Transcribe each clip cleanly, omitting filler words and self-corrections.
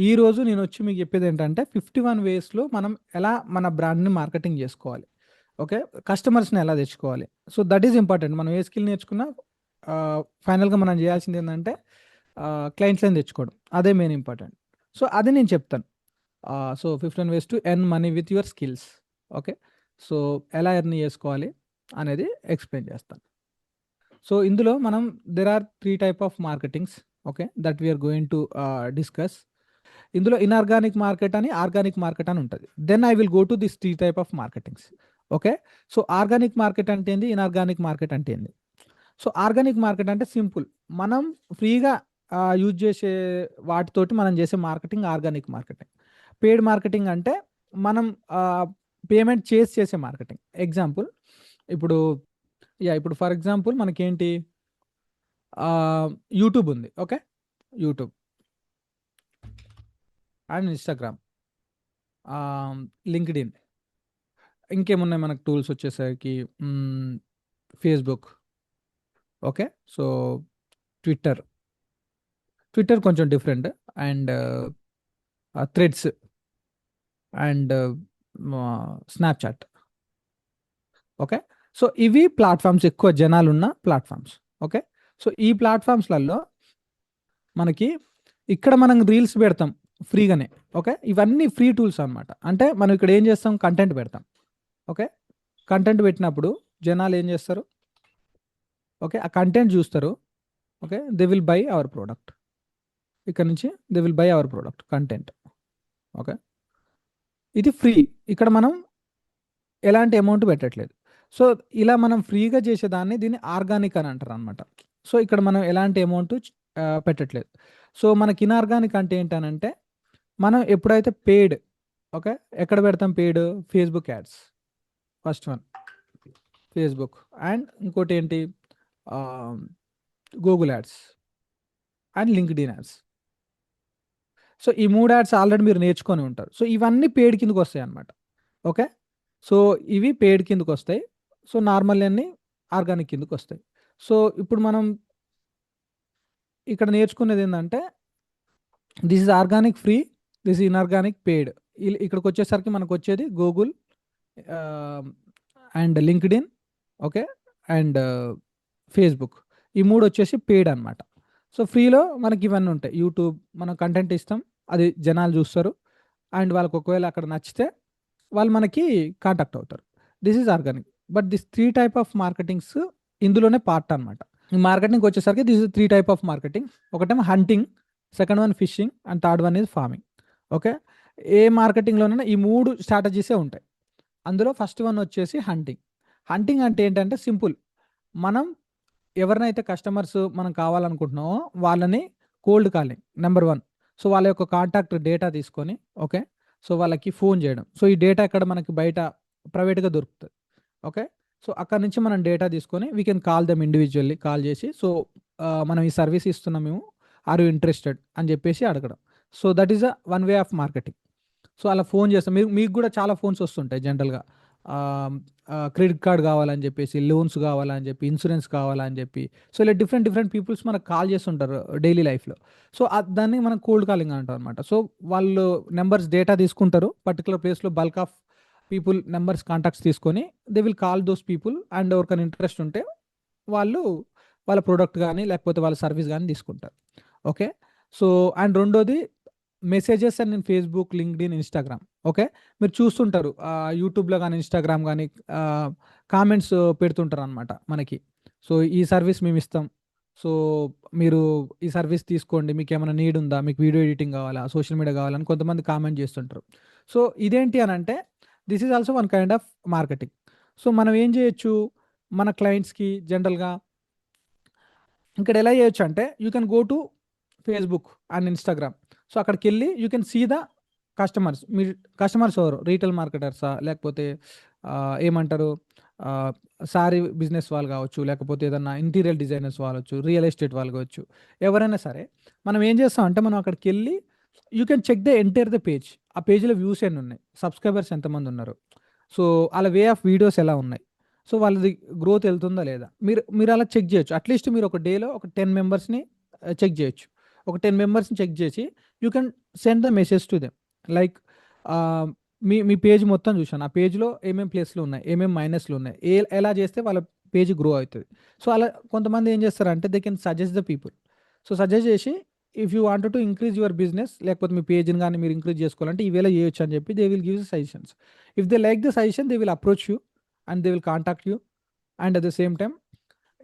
ఈరోజు నేనొచ్చి మీకు చెప్పేదేంటంటే 51 వేస్‌లో మనం ఎలా మన బ్రాండ్‌ని మార్కెటింగ్ జేసుకోవాలి. ఓకే. కస్టమర్స్‌ని ఎలా తెచ్చుకోవాలి. So, that is important. మనం ఏ స్కిల్ నేర్చుకున్నా ఫైనల్‌గా మనం జేయాల్సిందేందంటే క్లయింట్స్‌లని తెచ్చుకోవడం. అదే మెయిన్ ఇంపార్టెంట్. సో, అది నేను చెప్తాను. So, 15 ways to earn money with your skills. Okay. So, ఎలా ఎర్న్ చేసుకోవాలి అనేది ఎక్స్‌ప్లెయిన్ చేస్తాను. సో, ఇందులో మనం there are 3 type of marketings. Okay. That we are going to discuss. ఇందులో ఇనార్గానిక్ మార్కెట్ అని, ఆర్గానిక్ మార్కెట్ అని ఉంటది. Then I will go to this 3 type of marketings. Okay. So, organic market అంటే ఏంది? Inorganic market అంటే ఏంది? So, organic market అంటే simple. మనం ఫ్రీగా యూజ్ చేసే వాటితోటి మనం చేసే marketing organic marketing. Paid marketing అంటే మనం పేమెంట్ చేసి చేసే మార్కెటింగ్. ఎగ్జాంపుల్ ఇప్పుడు ఇప్పుడు ఫర్ ఎగ్జాంపుల్ మనకేంటి యూట్యూబ్ ఉంది. Okay. YouTube and Instagram, LinkedIn, ఇంకేమున్నాయి మనకు టూల్స్ వచ్చేసరికి Facebook. Okay. So, Twitter. Twitter కొంచెం different. And threads and Snapchat. Okay. So, ఇవి ప్లాట్‌ఫార్మ్స్ ఎక్కువ జనాలున్న ప్లాట్‌ఫార్మ్స్. ఓకే. సో, ఈ ప్లాట్‌ఫార్మ్స్‌లలో మనకి ఇక్కడ మనం రీల్స్ పెడతాం ఫ్రీగానే. ఓకే. ఇవన్నీ ఫ్రీ టూల్స్ అనమాట. అంటే మనం ఇక్కడ ఏం చేస్తాం కంటెంట్ పెడతాం. ఓకే. కంటెంట్ పెట్టినప్పుడు జనాలు ఏం చేస్తారు? ఓకే. ఆ కంటెంట్ చూస్తారు. Okay. They will by our product. ఇక్కడ నుంచి they will by our product content. Okay. ఇది ఫ్రీ. ఇక్కడ మనం ఎలాంటి అమౌంట్ పెట్టట్లేదు. సో, ఇలా మనం ఫ్రీగా చేసేదాన్ని దీన్ని ఆర్గానిక్ అని అంటారనమాట. సో, ఇక్కడ మనం ఎలాంటి అమౌంట్ పెట్టట్లేదు. సో, మనకి ఇనార్గానిక్ అంటే ఏంటనంటే, మనం ఎప్పుడైతే పెయిడ్ ఓకే. ఎక్కడ పెడతాం paid? Facebook ads. First one Facebook and ఇంకోటేంటి ah, Google ads and LinkedIn ads. So, ఈ 3 యాడ్స్ ఆల్రెడీ మీరు నేర్చుకొని ఉంటారు. సో, ఇవన్నీ పెయిడ్ కిందకొస్తాయన్నమాట. ఓకే. సో, ఇవి పెయిడ్ కిందకొస్తాయి. సో, నార్మల్ అన్నీ ఆర్గానిక్ కిందకొస్తాయి. సో, ఇప్పుడు మనం ఇక్కడ నేర్చుకునేదేందంటే, this is organic free, this is inorganic paid. ఇక్కడికొచ్చేసరికి మనకొచ్చేది Google ah, and LinkedIn okay. And Facebook. ఈ 3 వచ్చేసి పెయిడ్ అనమాట. సో, ఫ్రీలో మనకివన్నీ ఉంటాయి. యూట్యూబ్ మనం కంటెంట్ ఇస్తాం. అది జనాలు చూస్తారు. అండ్ వాళ్ళకి ఒకవేళ అక్కడ నచ్చితే వాళ్ళు మనకి కాంటాక్ట్ అవుతారు. This is organic. But this 3 type of marketings ఇందులోనే పార్ట్ అనమాట. ఈ మార్కెటింగ్‌కి వచ్చేసరికి this is 3 type of marketing. ఒకటేమో hunting, second one fishing and third one is farming. Okay. ఏ మార్కెటింగ్‌లోనైనా ఈ 3 స్ట్రాటజీసే ఉంటాయి. అందులో ఫస్ట్ వన్ వచ్చేసి హంటింగ్. హంటింగ్ అంటే ఏంటంటే సింపుల్. మనం ఎవరినైతే కస్టమర్స్ మనం కావాలనుకుంటున్నామో వాళ్ళని కోల్డ్ కాలింగ్ నంబర్ 1. సో, వాళ్ళ యొక్క కాంటాక్ట్ డేటా తీసుకొని ఓకే. సో, వాళ్ళకి ఫోన్ చేయడం. సో, ఈ డేటా ఎక్కడ మనకి బయట ప్రైవేట్‌గా దొరుకుతది. ఓకే. సో, అక్కడి నుంచి మనం డేటా తీసుకొని we can call them individually call చేసి సో, మనం ఈ సర్వీస్ ఇస్తున్నాం మేము. ఆర్ యూ ఇంట్రెస్టెడ్ అని చెప్పేసి అడగడం. So, that is one way of marketing. So, అలా ఫోన్ చేస్తాం. మీకు గూడా చాలా ఫోన్స్ వస్తుంటాయి జనరల్‌గా. ఆహ్, క్రెడిట్ కార్డ్ కావాలని చెప్పేసి, లోన్స్ కావాలని చెప్పి, ఇన్సూరెన్స్ కావాలని చెప్పి, సో, ఇలా డిఫరెంట్ డిఫరెంట్ పీపుల్స్ మనకు కాల్ చేస్తుంటారు డైలీ లైఫ్‌లో. సో, దాన్ని మనం కోల్డ్ కాలింగ్ అంటామనమాట. సో, వాళ్ళు నంబర్స్ డేటా తీసుకుంటారు. పర్టిక్యులర్ ప్లేస్‌లో bulk of people numbers contacts తీసుకొని they will call those people and ఎవరికైనా ఇంట్రెస్ట్ ఉంటే వాళ్ళు వాళ్ళ ప్రొడక్ట్ గాని, లేకపోతే వాళ్ళ సర్వీస్ గాని తీసుకుంటారు. ఓకే. సో, అండ్ రెండోది మెసేజెస్ అండ్ నేను ఫేస్‌బుక్, లింక్డ్ఇన్, ఇన్‌స్టాగ్రామ్. ఓకే. మీరు చూస్తుంటారు యూట్యూబ్‌లో గాని, ఇన్‌స్టాగ్రామ్ గాని కామెంట్స్ పెడుతుంటారనమాట మనకి. సో, ఈ సర్వీస్ మేమిస్తాం. సో, మీరు ఈ సర్వీస్ తీసుకోండి. మీకేమైనా నీడ్ ఉందా? మీకు వీడియో ఎడిటింగ్ కావాలా? సోషల్ మీడియా కావాలా? అని కొంతమంది కామెంట్ చేస్తుంటారు. సో, ఇదేంటి అనంటే this is also one kind of marketing. So, మనం ఏం చేయొచ్చు? మన క్లయింట్స్‌కి జనరల్‌గా ఇక్కడ ఎలా చేయొచ్చంటే you can go to Facebook and Instagram. So, అక్కడికెళ్ళి you can see the customers. మీరు కస్టమర్స్ ఎవరు? రీటైల్ మార్కెటర్సా? లేకపోతే ఏమంటారు ఆహ్, సారీ బిజినెస్ వాళ్ళు కావచ్చు, లేకపోతే ఏదన్నా ఇంటీరియర్ డిజైనర్స్ వాళ్ళొచ్చు, రియల్ ఎస్టేట్ వాళ్ళు కావచ్చు. ఎవరైనా సరే మనం ఏం చేస్తామంటే మనం అక్కడికెళ్ళి you can check the entire the page. ఆ పేజ్‌లో వ్యూస్ ఎన్నున్నాయి? సబ్‌స్క్రైబర్స్ ఎంతమందున్నారు? సో, ఆళ్ళ వే ఆఫ్ వీడియోస్ ఎలా ఉన్నాయి? సో, వాళ్ళది గ్రోత్ ఎళ్తుందా లేదా? మీరలా చెక్ జేయొచ్చు. అట్‌లీస్ట్ మీరు ఒక డేలో ఒక 10 మెంబర్స్‌ని చెక్ జేయొచ్చు. ఒక 10 మెంబర్స్‌ని చెక్ జేసి, you can send the message to them. Like మీ మీ పేజ్ మొత్తం చూసాను, ఆ పేజ్లో ఏమేమి ప్లేస్లు ఉన్నాయి, ఏమేమి మైనస్లు ఉన్నాయి, ఎలా చేస్తే వాళ్ళ పేజ్ గ్రో అవుతుంది. సో అలా కొంతమంది ఏం చేస్తారంటే they can suggest the people. So suggest చేసి if you want to increase your business, లేకపోతే మీ పేజ్ని కానీ మీరు ఇంక్రీజ్ చేసుకోవాలంటే ఈ వేళ చేయొచ్చు అని చెప్పి they will give suggestions. If they like the suggestion they will approach you and they will contact you. And at the same time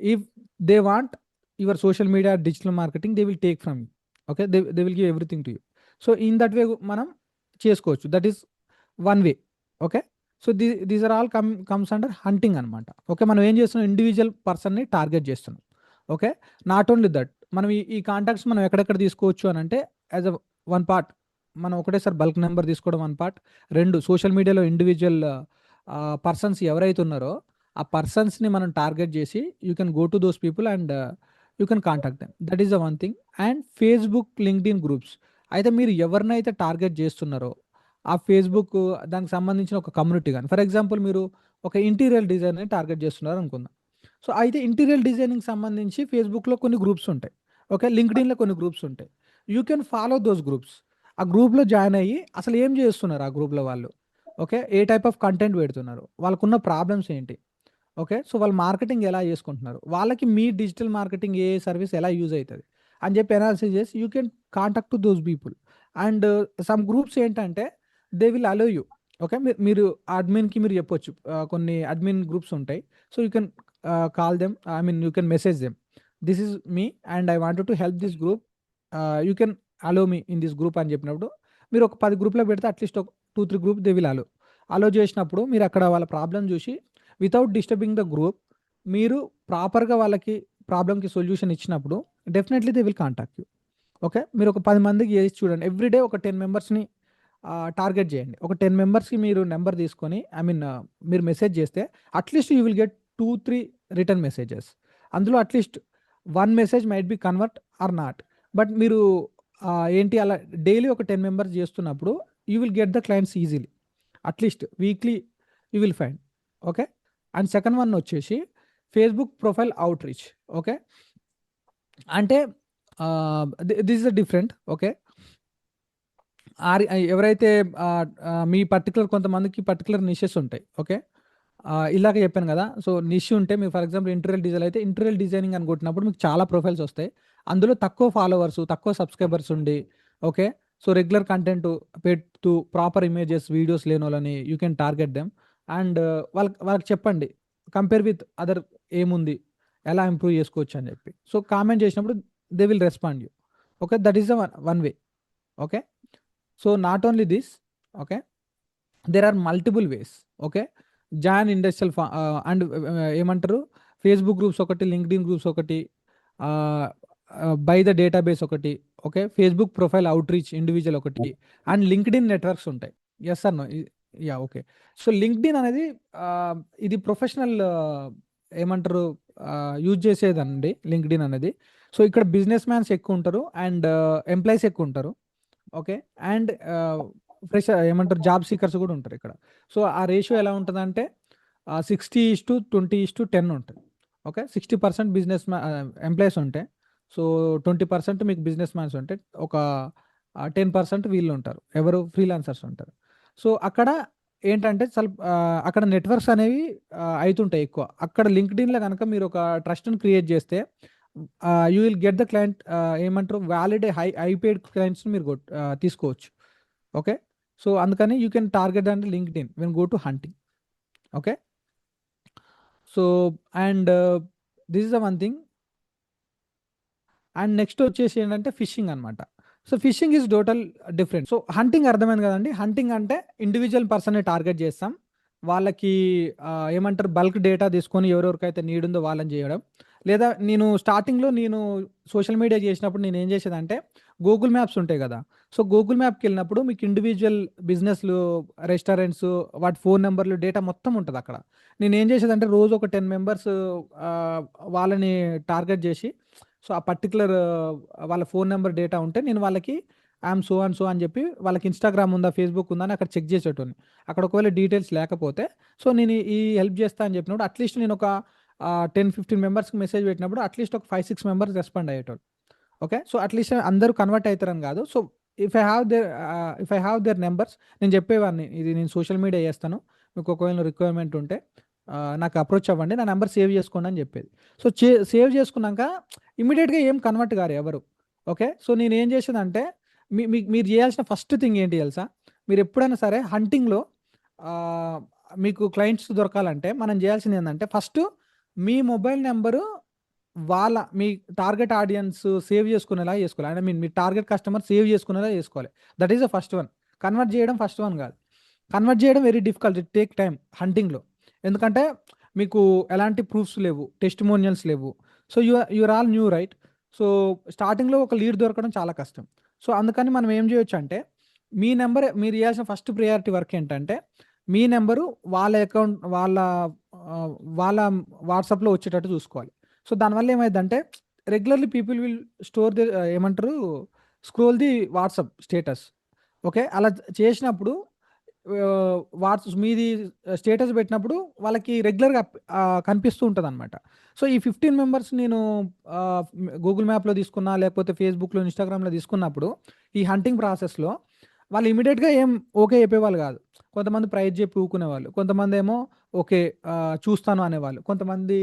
if they want your social media digital marketing, they will take from you. Okay, they will give everything to you. So in that way మనం చేసుకోవచ్చు. That is one way. Okay, so these are all comes under hunting అనమాట. Okay, మనం ఏం చేస్తున్నాం, individual పర్సన్ని target చేస్తున్నాం. Okay, not only that, మనం ఈ కాంటాక్ట్స్ మనం ఎక్కడెక్కడ తీసుకోవచ్చు అని అంటే యాజ్ అ వన్ పార్ట్ మనం ఒకటేసారి బల్క్ నెంబర్ తీసుకోవడం వన్ పార్ట్. రెండు, సోషల్ మీడియాలో ఇండివిజువల్ పర్సన్స్ ఎవరైతే ఉన్నారో ఆ పర్సన్స్ని మనం టార్గెట్ చేసి you can go to those people and you can contact them. That is the one thing. And Facebook, LinkedIn groups. అయితే మీరు ఎవరినైతే టార్గెట్ చేస్తున్నారో ఆ ఫేస్బుక్ దానికి సంబంధించిన ఒక కమ్యూనిటీ కానీ, ఫర్ ఎగ్జాంపుల్ మీరు ఒక ఇంటీరియర్ డిజైనర్ని టార్గెట్ చేస్తున్నారు అనుకుందాం. సో అయితే ఇంటీరియర్ డిజైనింగ్ సంబంధించి ఫేస్బుక్లో కొన్ని గ్రూప్స్ ఉంటాయి. ఓకే, లింక్డ్ఇన్లో కొన్ని గ్రూప్స్ ఉంటాయి. You can follow those groups. ఆ గ్రూప్లో జాయిన్ అయ్యి అసలు ఏం చేస్తున్నారు ఆ గ్రూప్లో వాళ్ళు, okay, A type of content పెడుతున్నారు, వాళ్ళకున్న ప్రాబ్లమ్స్ ఏంటి, ఓకే, సో వాళ్ళు మార్కెటింగ్ ఎలా చేసుకుంటున్నారు, వాళ్ళకి మీ డిజిటల్ మార్కెటింగ్ ఏ సర్వీస్ ఎలా యూజ్ అవుతుంది అని చెప్పి అనాలిసిస్ చేసి you can contact to those people. And some groups ఏంటంటే they will allow you. Okay, మీరు అడ్మిన్కి మీరు చెప్పొచ్చు, కొన్ని అడ్మిన్ గ్రూప్స్ ఉంటాయి. So you can call them, I mean you can message them, this is me and I wanted to help this group, you can allow me in this group అని చెప్పినప్పుడు మీరు ఒక 10 గ్రూప్లో పెడితే అట్లీస్ట్ ఒక 2-3 group they will అలో చేసినప్పుడు మీరు అక్కడ వాళ్ళ ప్రాబ్లం చూసి వితౌట్ డిస్టర్బింగ్ ద గ్రూప్ మీరు ప్రాపర్గా వాళ్ళకి ప్రాబ్లమ్కి సొల్యూషన్ ఇచ్చినప్పుడు definitely they will contact you. Okay, మీరు ఒక 10 మందికి చేసి చూడండి, ఎవ్రీడే ఒక 10 మెంబర్స్ని టార్గెట్ చేయండి. ఒక 10 మెంబర్స్కి మీరు నెంబర్ తీసుకొని ఐ మీన్ మీరు మెసేజ్ చేస్తే at least you will get 2-3 return messages. అందులో at least 1 message might be convert or not. But మీరు ఏంటి అలా డైలీ ఒక 10 మెంబర్స్ చేస్తున్నప్పుడు you will get the clients easily. At least weekly you will find. Okay, and second one వచ్చేసి Facebook profile out reach. Okay, అంటే this is different. Okay, ఎవరైతే మీ particular కొంతమందికి పర్టికులర్ నిషెస్ ఉంటాయి. ఓకే, ఇలాగ చెప్పాను కదా, సో నిష్ ఉంటే మీరు ఫర్ ఎగ్జాంపుల్ ఇంటీరియర్ డిజైన్ అయితే ఇంటీరియర్ డిజైనింగ్ అని కొట్టినప్పుడు మీకు చాలా ప్రొఫైల్స్ వస్తాయి. అందులో తక్కువ ఫాలోవర్స్, తక్కువ సబ్స్క్రైబర్స్ ఉండి, ఓకే, సో రెగ్యులర్ కంటెంట్ పెడుతూ ప్రాపర్ ఇమేజెస్, వీడియోస్ లేని వాళ్ళని you can target them. And వాళ్ళకి చెప్పండి కంపేర్ విత్ అదర్ ఏముంది, ఎలా ఇంప్రూవ్ చేసుకోవచ్చు అని చెప్పి. సో కామెంట్ చేసినప్పుడు they will respond you. Okay, that is the one way. Okay, so not only this, okay, there are multiple ways. Okay, జాన్ industrial and ఏమంటారు, ఫేస్బుక్ గ్రూప్స్ ఒకటి, LinkedIn groups ఒకటి, బై ద డేటాబేస్ ఒకటి, okay, Facebook profile out reach individual ఒకటి, and LinkedIn networks ఉంటాయి. Yes sir no? Yeah, okay. So LinkedIn అనేది ఇది professional ఏమంటారు యూజ్ చేసేదండి లింక్డ్ఇన్ అనేది. సో ఇక్కడ బిజినెస్ మ్యాన్స్ ఎక్కువ ఉంటారు అండ్ ఎంప్లాయీస్ ఎక్కువ ఉంటారు. ఓకే, అండ్ ఫ్రెష్ ఏమంటారు జాబ్ సీకర్స్ కూడా ఉంటారు ఇక్కడ. సో ఆ రేషియో ఎలా ఉంటుందంటే 60:20:10 ఉంటుంది. ఓకే, 60% బిజినెస్ ఎంప్లాయీస్ ఉంటే, సో 20% మీకు బిజినెస్ మ్యాన్స్ ఉంటే, ఒక 10% వీళ్ళు ఉంటారు, ఎవరు ఫ్రీలాన్సర్స్ ఉంటారు. సో అక్కడ ఏంటంటే అక్కడ నెట్వర్క్స్ అనేవి అవుతుంటాయి ఎక్కువ. అక్కడ లింక్డ్ఇన్లో కనుక మీరు ఒక ట్రస్ట్ని క్రియేట్ చేస్తే you will get the client, ఏమంటారు వ్యాలిడ్ హై పెయిడ్ క్లయింట్స్ని మీరు తీసుకోవచ్చు. ఓకే, సో అందుకని యూ కెన్ టార్గెట్ అంటే LinkedIn when go to hunting. Okay, so and this is the one thing. And next వచ్చేసి ఏంటంటే ఫిషింగ్ అనమాట. So fishing is total different. So hunting అర్థమైంది కదండి. Hunting అంటే ఇండివిజువల్ పర్సన్ని టార్గెట్ చేస్తాం, వాళ్ళకి ఏమంటారు బల్క్ డేటా తీసుకొని ఎవరెవరికైతే నీడ్ ఉందో వాళ్ళని చేయడం. లేదా నేను స్టార్టింగ్లో నేను సోషల్ మీడియా చేసినప్పుడు నేను ఏం చేసేదంటే గూగుల్ మ్యాప్స్ ఉంటాయి కదా, సో గూగుల్ మ్యాప్కి వెళ్ళినప్పుడు మీకు ఇండివిజువల్ బిజినెస్లు, రెస్టారెంట్స్, వాటి ఫోన్ నెంబర్లు, డేటా మొత్తం ఉంటుంది అక్కడ. నేను ఏం చేసేదంటే రోజు ఒక 10 మెంబర్స్ వాళ్ళని టార్గెట్ చేసి, సో ఆ పర్టికులర్ వాళ్ళ ఫోన్ నెంబర్ డేటా ఉంటే నేను వాళ్ళకి ఐఎమ్ సో అండ్ సో అని చెప్పి వాళ్ళకి ఇన్స్టాగ్రామ్ ఉందా, ఫేస్బుక్ ఉందా అని అక్కడ చెక్ చేసేటోని. అక్కడ ఒకవేళ డీటెయిల్స్ లేకపోతే సో నేను ఈ హెల్ప్ చేస్తా అని చెప్పినప్పుడు అట్లీస్ట్ నేను ఒక 10-15 మెంబర్స్కి మెసేజ్ పెట్టినప్పుడు అట్లీస్ట్ ఒక 5-6 మెంబర్స్ రెస్పాండ్ అయ్యేటోళ్ళు. ఓకే, సో అట్లీస్ట్ అందరూ కన్వర్ట్ అవుతారని కాదు, so if I have their numbers, నేను చెప్పేవాడిని ఇది నేను సోషల్ మీడియా చేస్తాను, మీకు ఒకవేళ రిక్వైర్మెంట్ ఉంటే నాకు అప్రోచ్ అవ్వండి, నా నెంబర్ సేవ్ చేసుకోండి అని చెప్పేది. సో సేవ్ చేసుకున్నాక ఇమీడియట్గా ఏం కన్వర్ట్ కారు ఎవరు. ఓకే, సో నేను ఏం చేసేదంటే మీరు చేయాల్సిన ఫస్ట్ థింగ్ ఏంటి తెలుసా, మీరు ఎప్పుడైనా సరే హంటింగ్లో మీకు క్లయింట్స్ దొరకాలంటే మనం చేయాల్సింది ఏంటంటే ఫస్ట్ మీ మొబైల్ నెంబరు మీ టార్గెట్ ఆడియన్స్ సేవ్ చేసుకునేలా చేసుకోవాలి. ఐ మీన్ మీ టార్గెట్ కస్టమర్ సేవ్ చేసుకునేలా చేసుకోవాలి. That is the first one. Convert చేయడం ఫస్ట్ వన్ కాదు. కన్వర్ట్ చేయడం very difficult, it take time హంటింగ్లో. ఎందుకంటే మీకు ఎలాంటి ప్రూఫ్స్ లేవు, టెస్టిమోనియల్స్ లేవు. So you're all new, right? So స్టార్టింగ్లో ఒక లీడ్ దొరకడం చాలా కష్టం. సో అందుకని మనం ఏం చేయొచ్చు అంటే మీ నెంబర్, మీరు చేయాల్సిన ఫస్ట్ ప్రియారిటీ వర్క్ ఏంటంటే మీ నెంబరు వాళ్ళ అకౌంట్ వాళ్ళ వాట్సాప్లో వచ్చేటట్టు చూసుకోవాలి. సో దానివల్ల ఏమైందంటే regularly people will store the ఏమంటారు, scroll the WhatsApp status. Okay, అలా చేసినప్పుడు మీది స్టేటస్ పెట్టినప్పుడు వాళ్ళకి రెగ్యులర్గా కనిపిస్తూ ఉంటుంది అనమాట. సో ఈ 15 మెంబర్స్ నేను గూగుల్ మ్యాప్లో తీసుకున్నా, లేకపోతే ఫేస్బుక్లో, ఇన్స్టాగ్రామ్లో తీసుకున్నప్పుడు ఈ హంటింగ్ ప్రాసెస్లో వాళ్ళు ఇమీడియట్గా ఏం ఓకే చెప్పేవాళ్ళు కాదు. కొంతమంది ప్రైజ్ చెప్పి ఊకునేవాళ్ళు, కొంతమంది ఏమో ఓకే చూస్తాను అనేవాళ్ళు, కొంతమంది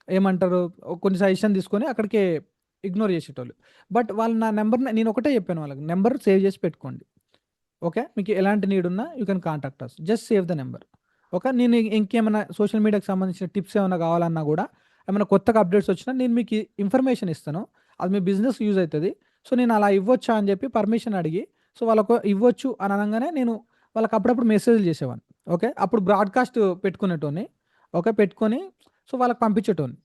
ఏమంటారు కొన్ని సజెషన్ తీసుకొని అక్కడికే ఇగ్నోర్ చేసేటోళ్ళు. బట్ వాళ్ళు నా నెంబర్, నేను ఒకటే చెప్పాను వాళ్ళకి, నెంబర్ సేవ్ చేసి పెట్టుకోండి. ఓకే, మీకు ఎలాంటి నీడ్ ఉన్నా you can contact us, just save the number. Okay, నేను ఇంకేమైనా సోషల్ మీడియాకి సంబంధించిన టిప్స్ ఏమైనా కావాలన్నా కూడా, ఏమైనా కొత్తగా అప్డేట్స్ వచ్చినా నేను మీకు ఇన్ఫర్మేషన్ ఇస్తాను, అది మీ బిజినెస్ యూజ్ అవుతుంది. సో నేను అలా ఇవ్వచ్చా అని చెప్పి పర్మిషన్ అడిగి, సో వాళ్ళకు ఇవ్వచ్చు అని అనగానే నేను వాళ్ళకి అప్పుడప్పుడు మెసేజ్లు చేసేవాడిని. ఓకే, అప్పుడు బ్రాడ్కాస్ట్ పెట్టుకునేటోని. ఓకే, పెట్టుకొని సో వాళ్ళకి పంపించేటోని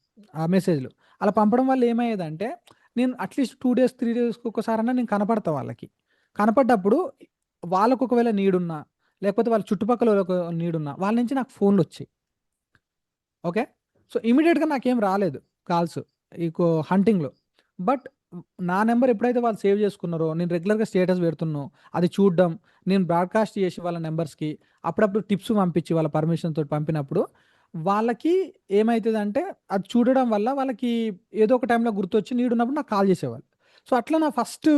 ఆ మెసేజ్లు. అలా పంపడం వల్ల ఏమయ్యేదంటే నేను అట్లీస్ట్ 2 days 3 daysకి ఒకసారన్నా నేను కనపడతా వాళ్ళకి. కనపడ్డప్పుడు వాళ్ళకు ఒకవేళ నీడున్నా, లేకపోతే వాళ్ళ చుట్టుపక్కల వాళ్ళకు నీడున్నా, వాళ్ళ నుంచి నాకు ఫోన్లు వచ్చాయి. ఓకే, సో ఇమీడియట్గా నాకేం రాలేదు కాల్స్ ఈ హంటింగ్లో. బట్ నా నెంబర్ ఎప్పుడైతే వాళ్ళు సేవ్ చేసుకున్నారో, నేను రెగ్యులర్గా స్టేటస్ పెడుతున్నాను, అది చూడడం, నేను బ్రాడ్కాస్ట్ చేసి వాళ్ళ నెంబర్స్కి అప్పుడప్పుడు టిప్స్ పంపించి వాళ్ళ పర్మిషన్ తోటి పంపినప్పుడు వాళ్ళకి ఏమవుతుందంటే అది చూడడం వల్ల వాళ్ళకి ఏదో ఒక టైంలో గుర్తొచ్చి నీడున్నప్పుడు నాకు కాల్ చేసేవాళ్ళు. సో అట్లా నా ఫస్ట్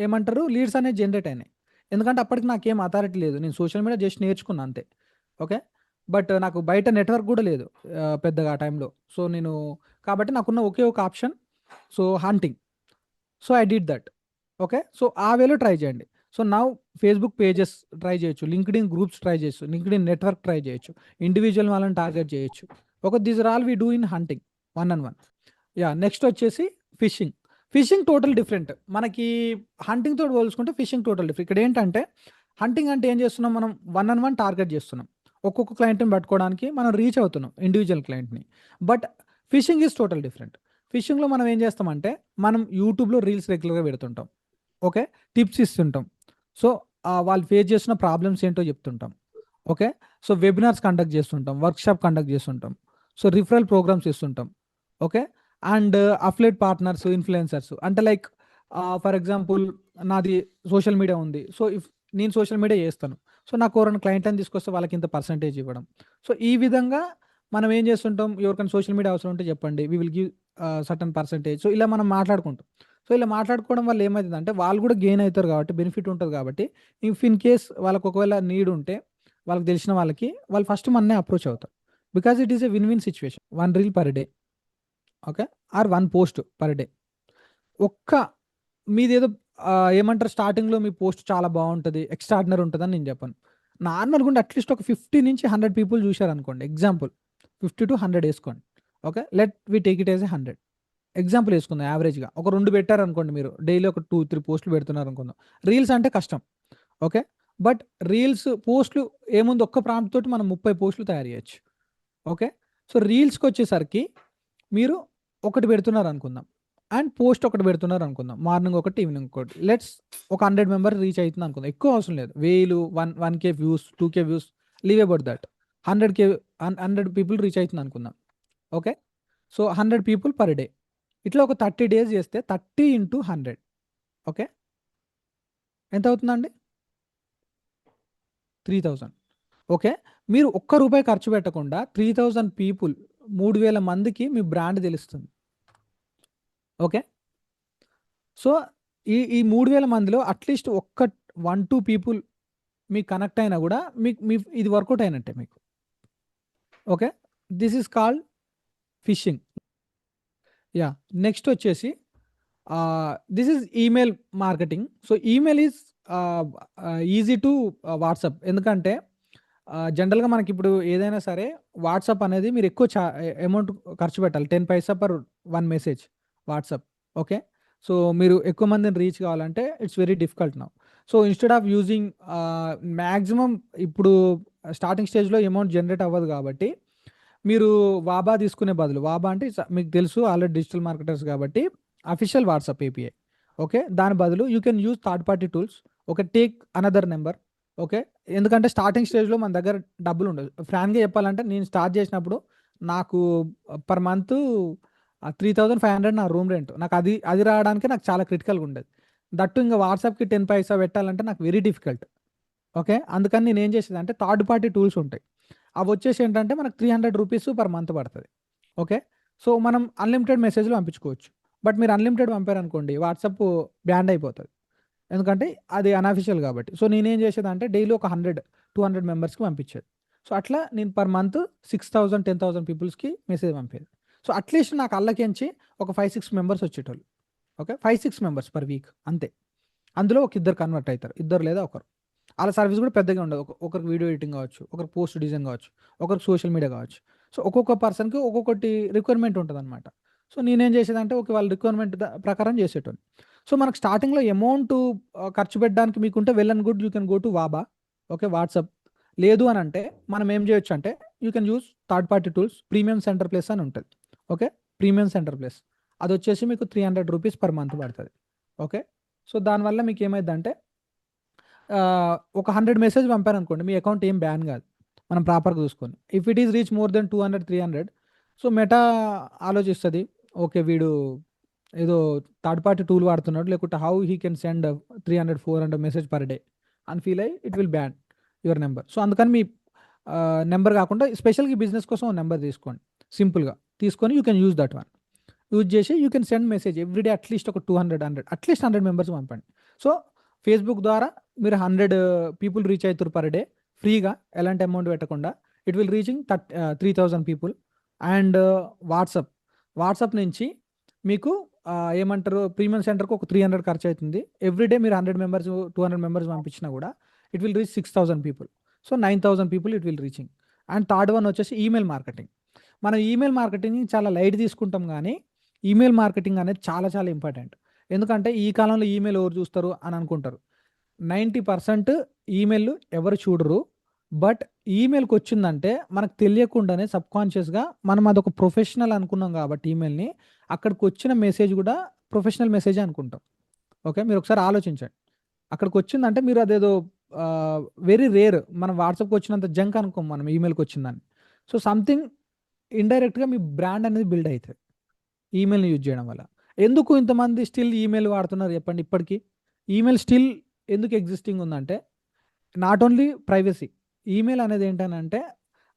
ఏమంటారు లీడ్స్ అనేది జనరేట్ అయినాయి. ఎందుకంటే అప్పటికి నాకేం అథారిటీ లేదు, నేను సోషల్ మీడియా జస్ట్ నేర్చుకున్నా అంతే. ఓకే, బట్ నాకు బయట నెట్వర్క్ కూడా లేదు పెద్దగా ఆ టైంలో. సో నేను కాబట్టి నాకున్న ఒకే ఒక option, so hunting. So I did that. Okay, so ఆ వేలో ట్రై చేయండి. So now Facebook pages try చేయొచ్చు, లింక్డ్ఇన్ గ్రూప్స్ ట్రై చేయొచ్చు, లింక్డ్ఇన్ నెట్వర్క్ ట్రై చేయొచ్చు, ఇండివిజువల్ వాళ్ళని టార్గెట్ చేయొచ్చు. Okay, these are all we do in hunting, 1-on-1. Yeah, next వచ్చేసి fishing. Fishing total different మనకి. హంటింగ్ తోటి పోల్చుకుంటే ఫిషింగ్ టోటల్ డిఫరెంట్. ఇక్కడ ఏంటంటే హంటింగ్ అంటే ఏం చేస్తున్నాం, మనం 1-on-1 టార్గెట్ చేస్తున్నాం, ఒక్కొక్క క్లయింట్ని పట్టుకోవడానికి మనం రీచ్ అవుతున్నాం ఇండివిజువల్ క్లయింట్ని. But fishing is total different. ఫిషింగ్లో మనం ఏం చేస్తామంటే మనం యూట్యూబ్లో రీల్స్ రెగ్యులర్గా పెడుతుంటాం. ఓకే, టిప్స్ ఇస్తుంటాం. సో వాళ్ళు ఫేస్ చేసిన ప్రాబ్లమ్స్ ఏంటో చెప్తుంటాం. ఓకే, సో వెబినార్స్ కండక్ట్ చేస్తుంటాం, వర్క్షాప్ కండక్ట్ చేస్తుంటాం, సో రిఫరల్ ప్రోగ్రామ్స్ ఇస్తుంటాం. Okay, and affiliate partners, influencers అంటే లైక్ ఫర్ ఎగ్జాంపుల్ నాది సోషల్ మీడియా ఉంది. సో ఇఫ్ నేను సోషల్ మీడియా చేస్తాను, సో నాకు ఎవరైనా క్లయింట్ని తీసుకొస్తే వాళ్ళకి ఇంత పర్సంటేజ్ ఇవ్వడం. సో ఈ విధంగా మనం ఏం చేస్తుంటాం, ఎవరికైనా సోషల్ మీడియా అవసరం ఉంటే చెప్పండి, we will give certain percentage. So ఇలా మనం మాట్లాడుకుంటాం. సో ఇలా మాట్లాడుకోవడం వల్ల ఏమవుతుందంటే వాళ్ళు కూడా గెయిన్ అవుతారు కాబట్టి, బెనిఫిట్ ఉంటుంది కాబట్టి, ఇఫ్ ఇన్ కేస్ వాళ్ళకి ఒకవేళ నీడ్ ఉంటే వాళ్ళకి తెలిసిన వాళ్ళకి వాళ్ళు ఫస్ట్ మననే అప్రోచ్ అవుతారు. Because it is a win win situation. 1 reel per day, okay, or 1 post per day. ఒక్క మీదేదో ఏమంటారు, స్టార్టింగ్లో మీ పోస్ట్ చాలా బాగుంటుంది, ఎక్స్ట్రాడినరీ ఉంటుందని నేను చెప్పాను. నార్మల్గా ఉండి అట్లీస్ట్ ఒక 50 నుంచి 100 పీపుల్ చూశారు అనుకోండి, ఎగ్జాంపుల్ 50 to 100 వేసుకోండి. Okay, let we take it as a 100 example వేసుకుందాం. యావరేజ్గా ఒక 2 పెట్టారు అనుకోండి, మీరు డైలీ ఒక 2-3 పోస్టులు పెడుతున్నారు అనుకుందాం. రీల్స్ అంటే కష్టం. ఓకే, బట్ రీల్స్ పోస్టులు ఏముంది, ఒక్క ప్రాంప్ట్ తోటి మనం 30 పోస్టులు తయారు చేయొచ్చు. ఓకే, సో రీల్స్కి వచ్చేసరికి మీరు ఒకటి పెడుతున్నారు అనుకుందాం, అండ్ పోస్ట్ ఒకటి పెడుతున్నారు అనుకుందాం, మార్నింగ్ ఒకటి ఈవినింగ్ ఒకటి. లెట్స్ ఒక 100 మెంబర్ రీచ్ అవుతుంది అనుకుందాం. ఎక్కువ అవసరం లేదు, 1000, 1K views, 2K views, leave about that. 100K 100 people reach అవుతుంది అనుకుందాం. Okay, so 100 people per day. ఇట్లా ఒక 30 days చేస్తే 30 into 100 ఓకే ఎంత అవుతుందండి, 3000. ఓకే, మీరు ఒక్క రూపాయి ఖర్చు పెట్టకుండా 3000 పీపుల్, 3000 మందికి మీ బ్రాండ్ తెలుస్తుంది. ఓకే, సో ఈ 3000 మందిలో అట్లీస్ట్ ఒక్క 1-2 పీపుల్ మీకు కనెక్ట్ అయినా కూడా మీకు మీ ఇది వర్కౌట్ అయినట్టే మీకు. Okay, this is called fishing. Yeah, next వచ్చేసి this is email marketing. So email is easy to WhatsApp. ఎందుకంటే జనరల్గా మనకి ఇప్పుడు ఏదైనా సరే వాట్సాప్ అనేది మీరు ఎక్కువ అమౌంట్ ఖర్చు పెట్టాలి, 10 paisa per 1 message WhatsApp. Okay, so మీరు ఎక్కువ మందిని రీచ్ కావాలంటే it's very difficult now. So instead of using maximum ఇప్పుడు స్టార్టింగ్ స్టేజ్లో అమౌంట్ జనరేట్ అవ్వదు కాబట్టి మీరు వాబా తీసుకునే బదులు, వాబా అంటే మీకు తెలుసు ఆల్రెడీ డిజిటల్ మార్కెటర్స్ కాబట్టి అఫీషియల్ వాట్సాప్ ఏపీఐ. ఓకే, దాని బదులు you can use third party tools. Okay, take another number. Okay, ఎందుకంటే స్టార్టింగ్ స్టేజ్లో మన దగ్గర డబ్బులు ఉండదు. ఫ్రాంక్గా చెప్పాలంటే నేను స్టార్ట్ చేసినప్పుడు నాకు పర్ మంత్ 3500 నా రూమ్ రెంట్. నాకు అది రావడానికి నాకు చాలా క్రిటికల్గా ఉండేది. దట్టు ఇంకా వాట్సాప్కి 10 పైసా పెట్టాలంటే నాకు వెరీ డిఫికల్ట్. ఓకే, అందుకని నేను ఏం చేసేది అంటే థర్డ్ పార్టీ టూల్స్ ఉంటాయి, అవి వచ్చేసి ఏంటంటే మనకు 300 రూపీస్ పర్ మంత్ పడుతుంది. ఓకే, సో మనం అన్లిమిటెడ్ మెసేజ్లు పంపించుకోవచ్చు. బట్ మీరు అన్లిమిటెడ్ పంపారనుకోండి వాట్సాప్ బ్యాండ్ అయిపోతుంది, ఎందుకంటే అది అన్అఫిషియల్ కాబట్టి. సో నేనేం చేసేది అంటే డైలీ ఒక 100-200 మెంబర్స్కి పంపించేది. సో అట్లా నేను పర్ మంత్ 6000-10,000 పీపుల్స్కి మెసేజ్ పంపేది. సో అట్లీస్ట్ నాకు అల్లకించి ఒక 5-6 మెంబర్స్ వచ్చేటోళ్ళు. ఓకే, 5-6 మెంబర్స్ పర్ వీక్ అంతే. అందులో ఒక ఇద్దరు కన్వర్ట్ అవుతారు, ఇద్దరు లేదా ఒకరు. వాళ్ళ సర్వీస్ కూడా పెద్దగా ఉండదు. ఒకరికి వీడియో ఎడిటింగ్ కావచ్చు, ఒకరికి పోస్ట్ డిజైన్ కావచ్చు, ఒకరికి సోషల్ మీడియా కావచ్చు. సో ఒక్కొక్క పర్సన్కి ఒక్కొక్కటి రిక్వైర్మెంట్ ఉంటుంది అనమాట. సో నేనేం చేసేదంటే ఒక వాళ్ళ రిక్వైర్మెంట్ ప్రకారం చేసేటోని. సో మనకు స్టార్టింగ్లో అమౌంట్ ఖర్చు పెట్టడానికి మీకుంటే well and good, you can go to వాబా. Okay, WhatsApp. లేదు అని అంటే మనం ఏం చేయొచ్చు అంటే you can use third party tools. Premium center place అని ఉంటుంది. ఓకే, ప్రీమియం సెంటర్ ప్లేస్ అది వచ్చేసి మీకు 300 రూపీస్ పర్ మంత్ పడుతుంది. ఓకే, సో దానివల్ల మీకు ఏమైందంటే ఒక 100 మెసేజ్ పంపారనుకోండి మీ అకౌంట్ ఏం బ్యాన్ కాదు, మనం ప్రాపర్గా చూసుకొని. If it is reach more than 200-300, so meta ఆలోచిస్తుంది, ఓకే వీడు ఏదో థర్డ్ పార్టీ టూల్ వాడుతున్నాడు, లేకుంటే how he can send 300-400 message per day అని ఫీల్ అయ్యి it will ban your number. So అందుకని మీ నెంబర్ కాకుండా స్పెషల్గా బిజినెస్ కోసం నెంబర్ తీసుకోండి, సింపుల్గా తీసుకొని you can use that one. Use చేసి you can send message everyday at least ఒక 200 అట్లీస్ట్ 100 మెంబర్స్ పంపండి. సో ఫేస్బుక్ ద్వారా మీరు 100 పీపుల్ రీచ్ అవుతారు పర్ డే ఫ్రీగా, ఎలాంటి అమౌంట్ పెట్టకుండా. It will reaching 3000 people. And WhatsApp నుంచి మీకు ఏమంటారు ప్రీమియం సెంటర్కి ఒక 300 ఖర్చు అవుతుంది. ఎవ్రీడే మీరు 100 మెంబర్స్ 200 మెంబర్స్ పంపించినా కూడా it will reach 6000 people. So 9000 people it will reaching. And third one వచ్చేసి ఈమెయిల్ మార్కెటింగ్. మనం ఈమెయిల్ మార్కెటింగ్ చాలా లైట్ తీసుకుంటాం, కానీ ఈమెయిల్ మార్కెటింగ్ అనేది చాలా చాలా ఇంపార్టెంట్. ఎందుకంటే ఈ కాలంలో ఈమెయిల్ ఎవరు చూస్తారు అని అనుకుంటారు. 90% ఈమెయిల్ ఎవరు చూడరు. బట్ ఈమెయిల్కి వచ్చిందంటే మనకు తెలియకుండానే సబ్కాన్షియస్గా మనం అదొక ప్రొఫెషనల్ అనుకున్నాం కాబట్టి ఈమెయిల్ని అక్కడికి వచ్చిన మెసేజ్ కూడా ప్రొఫెషనల్ మెసేజ్ అనుకుంటాం. ఓకే, మీరు ఒకసారి ఆలోచించండి. అక్కడికి వచ్చిందంటే మీరు అదేదో వెరీ రేర్, మనం వాట్సాప్కి వచ్చినంత జంక్ అనుకోం మనం ఈమెయిల్కి వచ్చిందని. సో సంథింగ్ ఇండైరెక్ట్గా మీ బ్రాండ్ అనేది బిల్డ్ అవుతుంది ఈమెయిల్ని యూజ్ చేయడం వల్ల. ఎందుకు ఇంతమంది స్టిల్ ఈమెయిల్ వాడుతున్నారు చెప్పండి? ఇప్పటికీ ఈమెయిల్ స్టిల్ ఎందుకు ఎగ్జిస్టింగ్ ఉందంటే నాట్ ఓన్లీ ప్రైవసీ, ఈమెయిల్ అనేది ఏంటనంటే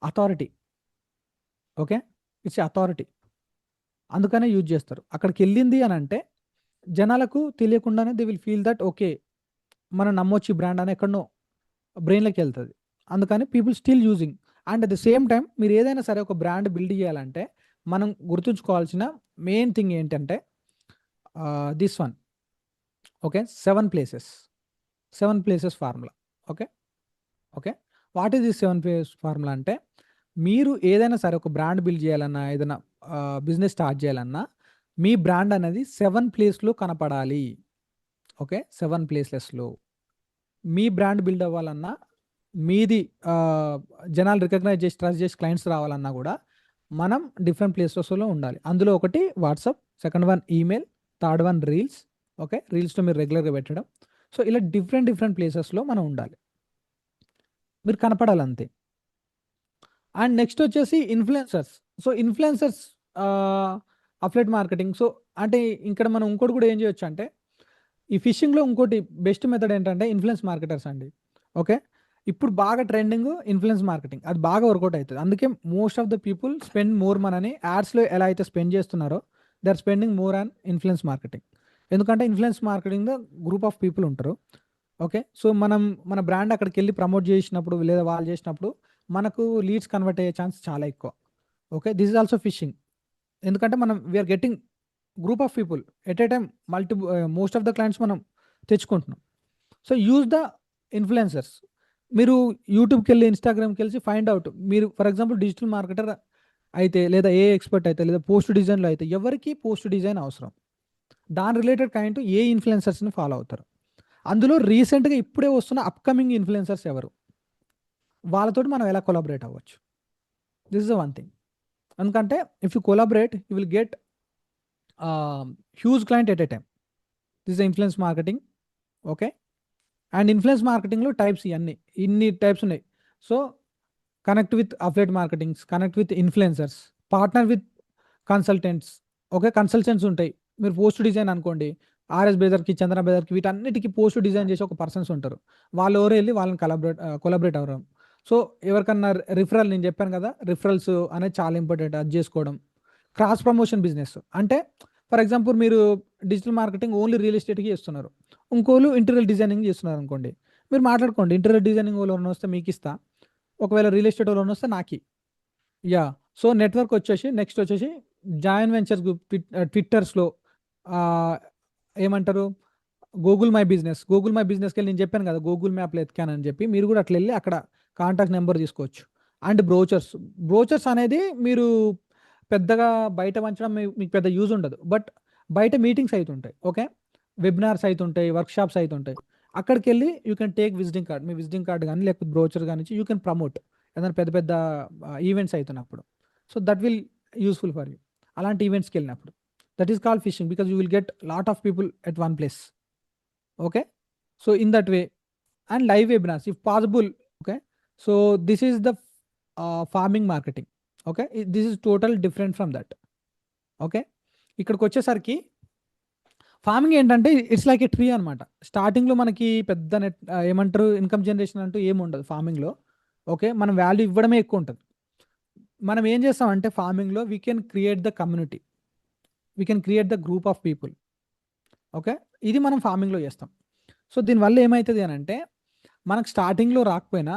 అథారిటీ. ఓకే, ఇట్స్ అథారిటీ, అందుకనే యూజ్ చేస్తారు. అక్కడికి వెళ్ళింది అని అంటే జనాలకు తెలియకుండానే they will feel that okay మనం నమ్మొచ్చి బ్రాండ్ అని ఎక్కడనో బ్రెయిన్లోకి వెళ్తుంది. అందుకని people still using. And at the same time మీరు ఏదైనా సరే ఒక బ్రాండ్ బిల్డ్ చేయాలంటే మనం గుర్తుంచుకోవాల్సిన మెయిన్ థింగ్ ఏంటంటే this one. Okay, 7 places formula. Okay, what is this 7 places formula అంటే మీరు ఏదైనా సరే ఒక బ్రాండ్ బిల్డ్ చేయాలన్నా ఏదైనా బిజినెస్ స్టార్ట్ చేయాలన్నా మీ బ్రాండ్ అనేది 7 ప్లేస్లో కనపడాలి. ఓకే, 7 ప్లేసెస్లో మీ బ్రాండ్ బిల్డ్ అవ్వాలన్నా, మీది జనాలు రికగ్నైజ్ చేసి ట్రస్ట్ చేసి క్లయింట్స్ రావాలన్నా కూడా మనం డిఫరెంట్ ప్లేసెస్లో ఉండాలి. అందులో ఒకటి WhatsApp, second one email, third one reels. Okay, రీల్స్లో మీరు రెగ్యులర్గా పెట్టడం. సో ఇలా డిఫరెంట్ ప్లేసెస్లో మనం ఉండాలి, మీరు కనపడాలి అంతే. అండ్ నెక్స్ట్ వచ్చేసి influencers. So influencers affiliate marketing. So అంటే ఇక్కడ మనం ఇంకోటి కూడా ఏం చేయొచ్చు అంటే ఈ ఫిషింగ్లో ఇంకోటి బెస్ట్ మెథడ్ ఏంటంటే ఇన్ఫ్లుయెన్స్ మార్కెటర్స్ అండి. ఓకే, ఇప్పుడు బాగా ట్రెండింగ్ ఇన్ఫ్లుయెన్స్ మార్కెటింగ్, అది బాగా వర్కౌట్ అవుతుంది. అందుకే most of the people spend more మనీని యాడ్స్లో ఎలా అయితే స్పెండ్ చేస్తున్నారో they are spending more on influence marketing. ఎందుకంటే influence marketing group of people ఉంటారు. ఓకే. సో మనం మన బ్రాండ్ అక్కడికి వెళ్ళి ప్రమోట్ చేసినప్పుడు లేదా వాళ్ళు చేసినప్పుడు మనకు లీడ్స్ కన్వర్ట్ అయ్యే ఛాన్స్ చాలా ఎక్కువ. Okay. This is also fishing. ఎందుకంటే మనం we're getting group of people at a time most of the clients మనం తెచ్చుకుంటున్నాం. So use the influencers. మీరు యూట్యూబ్కి వెళ్ళి ఇన్స్టాగ్రామ్కి వెళ్ళి ఫైండ్ అవుట్. మీరు ఫర్ ఎగ్జాంపుల్ డిజిటల్ మార్కెటర్ అయితే లేదా ఏ ఎక్స్పర్ట్ అయితే లేదా పోస్ట్ డిజైన్లో అయితే ఎవరికి పోస్ట్ డిజైన్ అవసరం, దాని రిలేటెడ్ కైండ్ ఏ ఇన్ఫ్లుయెన్సర్స్ని ఫాలో అవుతారు. అందులో రీసెంట్గా ఇప్పుడే వస్తున్న అప్కమింగ్ ఇన్ఫ్లుయెన్సర్స్ ఎవరు, వాళ్ళతోటి మనం ఎలా కొలాబరేట్ అవ్వచ్చు. This is the one thing. ఎందుకంటే if you collaborate you will get huge client at a time. This is the influence marketing. Okay. And influence మార్కెటింగ్లో టైప్స్ ఇన్ని టైప్స్ ఉన్నాయి. So connect with affiliate marketings, connect with influencers, partner with consultants. Okay. Consultants ఉంటాయి. మీరు post design అనుకోండి, RS బ్రదర్కి, చంద్ర బ్రదర్కి, వీటన్నిటికీ post design చేసి ఒక పర్సన్స్ ఉంటారు. వాళ్ళు ఎవరు వెళ్ళి వాళ్ళని కొలాబరేట్ అవ్వడం. సో ఎవరికన్నా రిఫరల్, నేను చెప్పాను కదా, రిఫరల్స్ అనేది చాలా ఇంపార్టెంట్. అది చేసుకోవడం. క్రాస్ ప్రమోషన్ బిజినెస్ అంటే ఫర్ ఎగ్జాంపుల్ మీరు డిజిటల్ మార్కెటింగ్ ఓన్లీ రియల్ ఎస్టేట్కి చేస్తున్నారు, ఇంకోళ్ళు ఇంటీరియర్ డిజైనింగ్ చేస్తున్నారు అనుకోండి. మీరు మాట్లాడుకోండి, ఇంటీరియర్ డిజైనింగ్ వాళ్ళు వస్తే మీకు ఇస్తా, ఒకవేళ రియల్ ఎస్టేట్ వాళ్ళు వస్తే నాకి. యా. సో నెట్వర్క్ వచ్చేసి నెక్స్ట్ వచ్చేసి జాయిన్ వెంచర్స్ గ్రూప్, ట్విట్టర్స్లో ఏమంటారు, గూగుల్ మై బిజినెస్కి వెళ్ళి నేను చెప్పాను కదా గూగుల్ మ్యాప్లో ఎత్కానని చెప్పి, మీరు కూడా అట్లా వెళ్ళి అక్కడ కాంటాక్ట్ నెంబర్ తీసుకోవచ్చు. అండ్ బ్రోచర్స్ అనేది మీరు పెద్దగా బయట వంచడం మీకు పెద్ద యూజ్ ఉండదు, బట్ బయట మీటింగ్స్ అవుతుంటాయి. ఓకే. వెబినార్స్ అవుతుంటాయి, వర్క్షాప్స్ అవుతుంటాయి. అక్కడికి వెళ్ళి you can take visiting card, me visiting card కానీ లేకపోతే బ్రోచర్ కానీ యూ కెన్ ప్రమోట్ ఏదైనా పెద్ద పెద్ద ఈవెంట్స్ అవుతున్నప్పుడు. So that will useful for you. అలాంటి ఈవెంట్స్కి వెళ్ళినప్పుడు that is called fishing, because you will get lot of people at one place. Okay. So in that way. And live webinars if possible. Okay. So this is the farming marketing. Okay. This is total different from that. Okay. ఇక్కడికి వచ్చేసరికి farming ఏంటంటే it's like A tree అనమాట. స్టార్టింగ్లో మనకి పెద్ద ఏమంటారు income generation అంటూ ఏమి ఉండదు ఫార్మింగ్లో. ఓకే. మనం వాల్యూ ఇవ్వడమే ఎక్కువ ఉంటుంది. మనం ఏం చేస్తామంటే ఫార్మింగ్లో we can create the community, we can create the group of people. Okay. ఇది మనం ఫార్మింగ్లో చేస్తాం. సో దీనివల్ల ఏమవుతుంది అని అంటే మనకు స్టార్టింగ్లో రాకపోయినా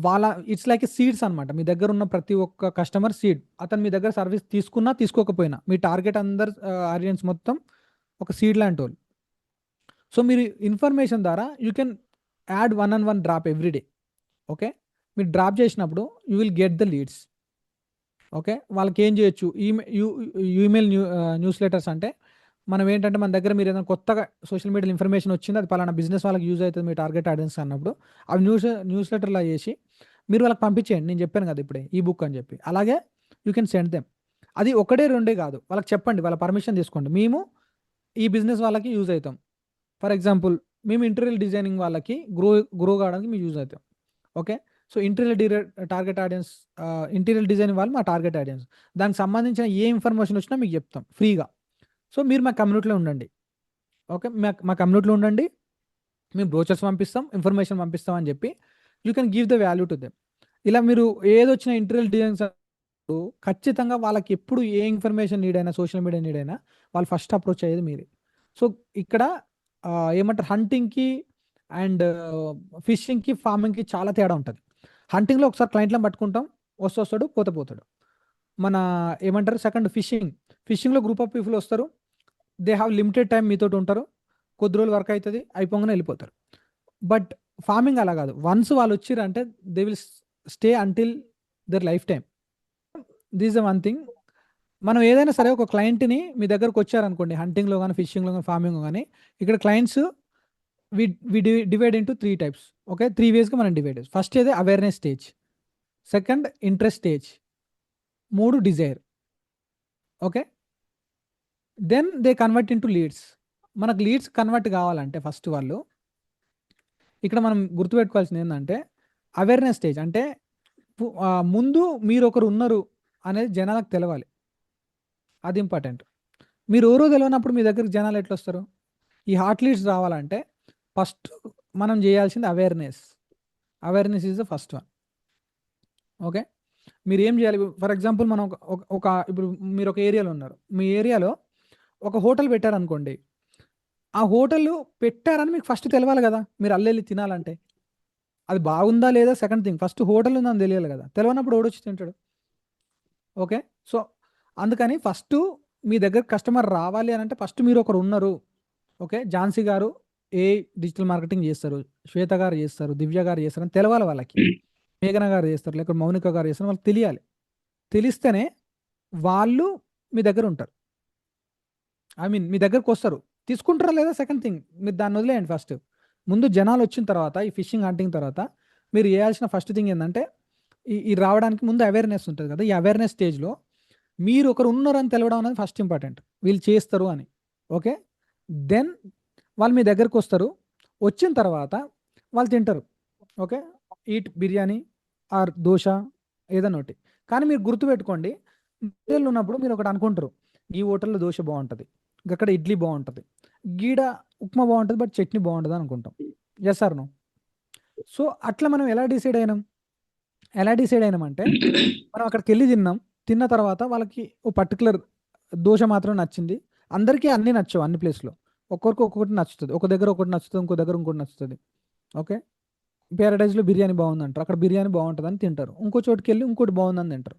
వాళ్ళ ఇట్స్ లైక్ సీడ్స్ అనమాట. మీ దగ్గర ఉన్న ప్రతి ఒక్క కస్టమర్ సీడ్. అతను మీ దగ్గర సర్వీస్ తీసుకున్నా తీసుకోకపోయినా మీ టార్గెట్ అందరు ఆడియన్స్ మొత్తం ఒక సీడ్ లాంటి వాళ్ళు. సో మీరు ఇన్ఫర్మేషన్ ద్వారా you can add 1 drop every day. Okay. మీరు డ్రాప్ చేసినప్పుడు you will get the leads. Okay. వాళ్ళకి ఏం చేయొచ్చు, ఈమెయిల్ న్యూస్ లెటర్స్ అంటే మనం ఏంటంటే మన దగ్గర మీరు ఏదైనా కొత్తగా సోషల్ మీడియాలో ఇన్ఫర్మేషన్ వచ్చింది, అది పలానా బిజినెస్ వాళ్ళకి యూజ్ అవుతుంది మీ టార్గెట్ ఆడియన్స్ అన్నప్పుడు అవి న్యూస్ లెటర్లా చేసి మీరు వాళ్ళకి పంపించేయండి. నేను చెప్పాను కదా ఇప్పుడే ఈ బుక్ అని చెప్పి, అలాగే యూ కెన్ సెండ్ దెమ్. అది ఒకటే రెండే కాదు, వాళ్ళకి చెప్పండి, వాళ్ళ పర్మిషన్ తీసుకోండి, మేము ఈ బిజినెస్ వాళ్ళకి యూజ్ అవుతాం. ఫర్ ఎగ్జాంపుల్ మేము ఇంటీరియర్ డిజైనింగ్ వాళ్ళకి గ్రో కావడానికి మేము యూజ్ అవుతాం. Okay. So target audience, interior designing వాళ్ళు మా టార్గెట్ ఆడియన్స్. దానికి సంబంధించిన ఏ ఇన్ఫర్మేషన్ వచ్చినా మీకు చెప్తాం ఫ్రీగా. సో మీరు మా కమ్యూనిటీలో ఉండండి. ఓకే. మా కమ్యూనిటీలో ఉండండి, మేము బ్రోచర్స్ పంపిస్తాం, ఇన్ఫర్మేషన్ పంపిస్తాం అని చెప్పి you can give the value to them. ఇలా మీరు ఏదొచ్చిన ఇంటీరియర్ డిజైన్స్ ఖచ్చితంగా వాళ్ళకి ఎప్పుడు ఏ ఇన్ఫర్మేషన్ నీడ్ అయినా, సోషల్ మీడియా నీడ్ అయినా వాళ్ళు ఫస్ట్ అప్రోచ్ అయ్యేది మీరే. సో ఇక్కడ ఏమంటారు హంటింగ్కి అండ్ ఫిషింగ్కి ఫార్మింగ్కి చాలా తేడా ఉంటుంది. హంటింగ్లో ఒకసారి క్లయింట్లను పట్టుకుంటాం, వస్తాడు పోతాడు. మన ఏమంటారు సెకండ్ ఫిషింగ్లో గ్రూప్ ఆఫ్ పీపుల్ వస్తారు, దే హ్యావ్ లిమిటెడ్ టైం మీతో ఉంటారు, కొద్ది రోజులు వర్క్ అవుతుంది, అయిపోగానే వెళ్ళిపోతారు. బట్ ఫార్మింగ్ అలా కాదు, వన్స్ వాళ్ళు వచ్చిరంటే they will stay until their lifetime. This the one thing. మనం ఏదైనా సరే ఒక క్లయింట్ని మీ దగ్గరకు వచ్చారనుకోండి, హంటింగ్లో కానీ ఫిషింగ్లో కానీ ఫార్మింగ్ కానీ, ఇక్కడ clients we divide into 3 types. Okay. 3 వేస్గా మనం డివైడ్. ఫస్ట్ ఏదే awareness stage, second interest stage, 3 desire. Okay. Then they convert into leads. మనకు లీడ్స్ కన్వర్ట్ కావాలంటే ఫస్ట్ వాళ్ళు ఇక్కడ మనం గుర్తుపెట్టుకోవాల్సింది ఏంటంటే అవేర్నెస్ స్టేజ్ అంటే ముందు మీరు ఒకరు ఉన్నారు అనేది జనాలకు తెలవాలి, అది ఇంపార్టెంట్. మీరు ఎవరో తెలియనప్పుడు మీ దగ్గరికి జనాలు ఎట్లా వస్తారు? ఈ హాట్ లీడ్స్ రావాలంటే ఫస్ట్ మనం చేయాల్సింది awareness is the first one. Okay. మీరు ఏం చేయాలి, ఫర్ ఎగ్జాంపుల్ మనం ఇప్పుడు మీరు ఒక ఏరియాలో ఉన్నారు, మీ ఏరియాలో ఒక హోటల్ పెట్టారనుకోండి, ఆ హోటల్ పెట్టారని మీకు ఫస్ట్ తెలవాలి కదా, మీరు అల్లెళ్ళి తినాలంటే. అది బాగుందా లేదా సెకండ్ థింగ్, ఫస్ట్ హోటల్ ఉందని తెలియాలి కదా, తెలియనప్పుడు ఓడొచ్చి తింటాడు. ఓకే. సో అందుకని ఫస్ట్ మీ దగ్గర కస్టమర్ రావాలి అని అంటే ఫస్ట్ మీరు ఒకరు ఉన్నారు. ఓకే, ఝాన్సీ గారు ఏ డిజిటల్ మార్కెటింగ్ చేస్తారు, శ్వేత గారు చేస్తారు, దివ్య గారు చేస్తారు అని తెలవాలి వాళ్ళకి, మేఘన గారు చేస్తారు, లేకపోతే మౌనిక గారు చేస్తారు, వాళ్ళకి తెలియాలి. తెలిస్తేనే వాళ్ళు మీ దగ్గర ఉంటారు. ఐ మీన్ మీ దగ్గరకు వస్తారు. తీసుకుంటారా లేదా సెకండ్ థింగ్, మీరు దాన్ని వదిలేయండి ఫస్ట్. ముందు జనాలు వచ్చిన తర్వాత, ఈ ఫిషింగ్ హంటింగ్ తర్వాత మీరు చేయాల్సిన ఫస్ట్ థింగ్ ఏంటంటే, ఈ రావడానికి ముందు అవేర్నెస్ ఉంటుంది కదా, ఈ అవేర్నెస్ స్టేజ్లో మీరు ఒకరు ఉన్నారని తెలవడం అనేది ఫస్ట్ ఇంపార్టెంట్, వీళ్ళు చేస్తారు అని. ఓకే, దెన్ వాళ్ళు మీ దగ్గరకు వస్తారు. వచ్చిన తర్వాత వాళ్ళు తింటారు. Okay, either biryani or dosa ఏదైనా ఒకటి. కానీ మీరు గుర్తుపెట్టుకోండి, హోటల్ ఉన్నప్పుడు మీరు ఒకటి అనుకుంటారు, ఈ హోటల్లో దోశ బాగుంటుంది, అక్కడ ఇడ్లీ బాగుంటుంది, గీడ ఉప్మా బాగుంటుంది బట్ చట్నీ బాగుంటుంది అనుకుంటాం. Yes are no? సో అట్లా మనం ఎలా డిసైడ్ అయినామంటే, మనం అక్కడికి వెళ్ళి తిన్నాం, తిన్న తర్వాత వాళ్ళకి ఓ పర్టికులర్ దోశ మాత్రం నచ్చింది. అందరికీ అన్నీ నచ్చవు అన్ని ప్లేస్లో, ఒక్కొక్కరికి ఒక్కొక్కటి నచ్చుతుంది, ఒక దగ్గర ఒకటి నచ్చుతుంది, ఇంకో దగ్గర ఇంకోటి నచ్చుతుంది. ఓకే, ప్యారడైజ్లో బిర్యానీ బాగుందంటారు, అక్కడ బిర్యానీ బాగుంటుందని తింటారు, ఇంకో చోటుకి వెళ్ళి ఇంకోటి బాగుందని తింటారు.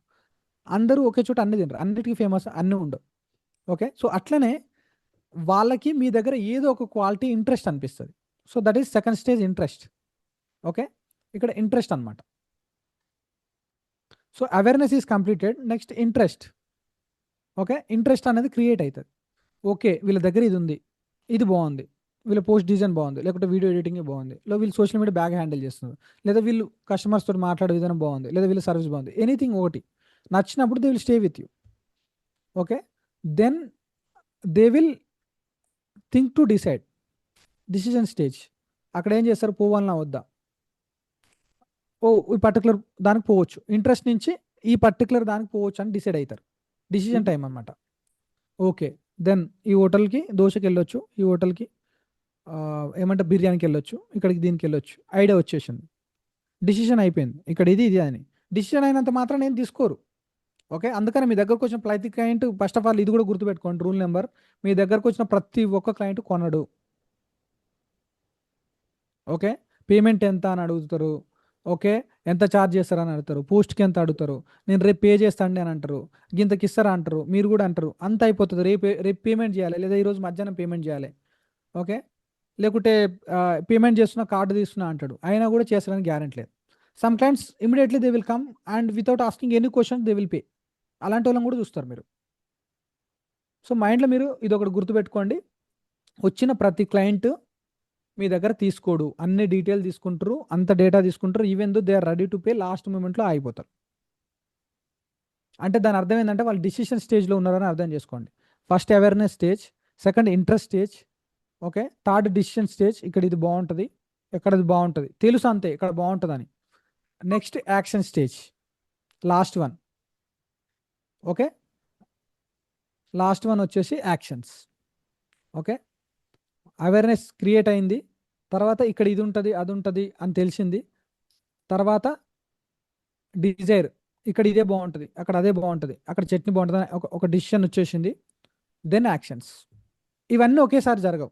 అందరూ ఒకే చోట అన్ని తింటారు, అన్నిటికీ ఫేమస్ అన్నీ ఉండవు. ఓకే, సో అట్లనే వాళ్ళకి మీ దగ్గర ఏదో ఒక క్వాలిటీ ఇంట్రెస్ట్ అనిపిస్తుంది. So that is second stage, interest. Okay, ఇక్కడ ఇంట్రెస్ట్ అనమాట. So awareness is completed, next interest. Okay, interest అనేది క్రియేట్ అవుతుంది. ఓకే, వీళ్ళ దగ్గర ఇది ఉంది, ఇది బాగుంది, వీళ్ళ పోస్ట్ డిజైన్ బాగుంది, లేకపోతే వీడియో ఎడిటింగ్ బాగుంది, లేదా వీళ్ళు సోషల్ మీడియా బాగా హ్యాండిల్ చేస్తున్నారు, లేదా వీళ్ళు కస్టమర్స్ తోటి మాట్లాడే విధానం బాగుంది, లేదా వీళ్ళ సర్వీస్ బాగుంది, ఎనీథింగ్ ఒకటి నచ్చినప్పుడు they will stay with you. Okay, then they will think to decide, decision stage. అక్కడ ఏం చేస్తారు, పోవాలన్నా వద్దా, ఓ ఈ పర్టికులర్ దానికి పోవచ్చు, ఇంట్రెస్ట్ నుంచి ఈ పర్టికులర్ దానికి పోవచ్చు అని డిసైడ్ అవుతారు. డిసిజన్ టైం అనమాట. ఓకే, దెన్ ఈ హోటల్కి దోశకి వెళ్ళొచ్చు, ఈ హోటల్కి ఏమంటే బిర్యానీకి వెళ్ళొచ్చు, ఇక్కడికి దీనికి వెళ్ళొచ్చు, ఐడియా వచ్చేసింది, డిసిషన్ అయిపోయింది, ఇక్కడ ఇది ఇది అని. డిసిషన్ అయినంత మాత్రం నేను తీసుకోరు. ఓకే, అందుకని మీ దగ్గరకు వచ్చిన ప్రతి క్లయింట్, ఫస్ట్ ఆఫ్ ఆల్ ఇది కూడా గుర్తుపెట్టుకోండి రూల్ నెంబర్, మీ దగ్గరకు వచ్చిన ప్రతి ఒక్క క్లయింట్ కొనడు. ఓకే, పేమెంట్ ఎంత అని అడుగుతారు. ఓకే, ఎంత ఛార్జ్ చేస్తారని అడుగుతారు, పోస్ట్కి ఎంత అడుగుతారు, నేను రేపు పే చేస్తాండి అని అంటారు, గింతకి ఇస్తారా అంటారు, మీరు కూడా అంటారు, అంత అయిపోతుంది, రేపు రేపు పేమెంట్ చేయాలి, లేదా ఈరోజు మధ్యాహ్నం పేమెంట్ చేయాలి. ఓకే, లేకుంటే పేమెంట్ చేస్తున్న కార్డు తీసుకున్నా అంటాడు, అయినా కూడా చేస్తారని గ్యారెంటీ లేదు. Some clients immediately they will come and without asking any question they will pay. అలాంటి వాళ్ళని కూడా చూస్తారు మీరు. సో మైండ్లో మీరు ఇది ఒకటి గుర్తుపెట్టుకోండి, వచ్చిన ప్రతి క్లయింట్ మీ దగ్గర తీసుకోడు, అన్ని డీటెయిల్ తీసుకుంటారు, అంత డేటా తీసుకుంటారు, even though they are ready to pay, last మూమెంట్లో ఆగిపోతారు. అంటే దాని అర్థం ఏంటంటే వాళ్ళు డిసిషన్ స్టేజ్లో ఉన్నారని అర్థం చేసుకోండి. First awareness stage, second interest stage, okay, third decision stage, ఇక్కడ ఇది బాగుంటుంది, ఎక్కడ ఇది బాగుంటుంది తెలుసు అంతే, ఇక్కడ బాగుంటుందని. Next action stage, last one. Okay, last one వచ్చేసి యాక్షన్స్. ఓకే, అవేర్నెస్ క్రియేట్ అయింది, తర్వాత ఇక్కడ ఇది ఉంటుంది అది ఉంటుంది అని తెలిసింది, తర్వాత డిజైర్, ఇక్కడ ఇదే బాగుంటుంది, అక్కడ అదే బాగుంటుంది, అక్కడ చట్నీ బాగుంటుంది అని ఒక డిసిషన్ వచ్చేసింది, దెన్ యాక్షన్స్. ఇవన్నీ ఒకేసారి జరగవు,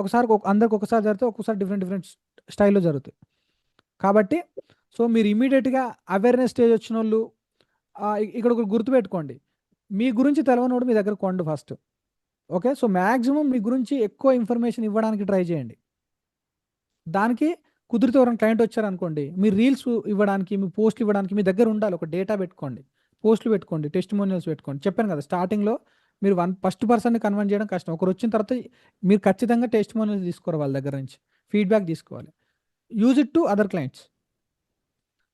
ఒకసారి అందరికి ఒకసారి జరిగితే ఒక్కొక్కసారి డిఫరెంట్ డిఫరెంట్ స్టైల్లో జరుగుతాయి. కాబట్టి సో మీరు ఇమీడియట్గా అవేర్నెస్ స్టేజ్ వచ్చిన వాళ్ళు ఇక్కడ ఒక గుర్తుపెట్టుకోండి, మీ గురించి తెలవనోడు మీ దగ్గర కొండు ఫస్ట్. ఓకే, సో మ్యాక్సిమం మీ గురించి ఎక్కువ ఇన్ఫర్మేషన్ ఇవ్వడానికి ట్రై చేయండి. దానికి కుదిరితే ఎవరైనా క్లయింట్ వచ్చారనుకోండి, మీ రీల్స్ ఇవ్వడానికి, మీ పోస్ట్లు ఇవ్వడానికి మీ దగ్గర ఉండాలి, ఒక డేటా పెట్టుకోండి, పోస్టులు పెట్టుకోండి, టెస్టిమోనియల్స్ పెట్టుకోండి. చెప్పాను కదా స్టార్టింగ్లో, మీరు ఫస్ట్ పర్సన్ని కన్వర్ట్ చేయడం కష్టం, ఒకరు వచ్చిన తర్వాత మీరు ఖచ్చితంగా టెస్టిమోనియల్స్ తీసుకోవాలి వాళ్ళ దగ్గర నుంచి, ఫీడ్బ్యాక్ తీసుకోవాలి, use it to other clients.